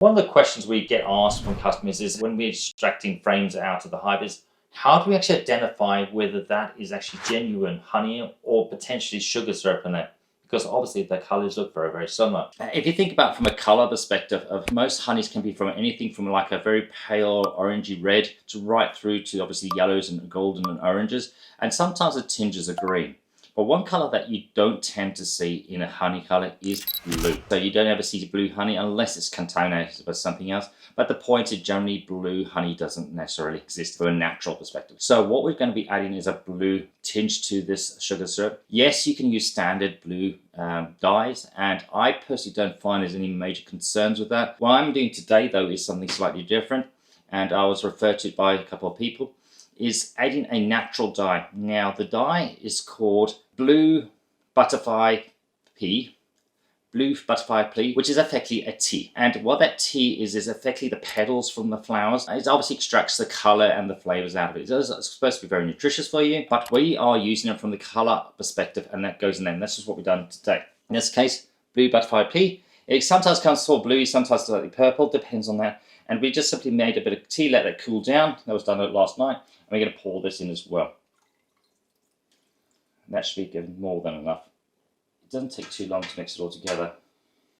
One of the questions we get asked from customers is when we're extracting frames out of the hive is how do we actually identify whether that is actually genuine honey or potentially sugar syrup in it? Because obviously the colors look very, very similar. If you think about it from a color perspective, of most honeys can be from anything from like a very pale orangey red to right through to obviously yellows and golden and oranges, and sometimes the tinges are green. But one color that you don't tend to see in a honey color is blue. So you don't ever see blue honey unless it's contaminated with something else. But the point is generally blue honey doesn't necessarily exist from a natural perspective. So what we're going to be adding is a blue tinge to this sugar syrup. Yes, you can use standard blue dyes, and I personally don't find there's any major concerns with that. What I'm doing today though is something slightly different, and I was referred to by a couple of people, is adding a natural dye. Now the dye is called Blue Butterfly Pea, which is effectively a tea. And what that tea is effectively the petals from the flowers. It obviously extracts the color and the flavors out of it. It's supposed to be very nutritious for you, but we are using it from the color perspective, and that goes in there. And this is what we've done today. In this case, Blue Butterfly Pea. It sometimes comes full blue, sometimes slightly purple, depends on that. And we just simply made a bit of tea, let that cool down. That was done last night. And we're going to pour this in as well. And that should be given more than enough. It doesn't take too long to mix it all together.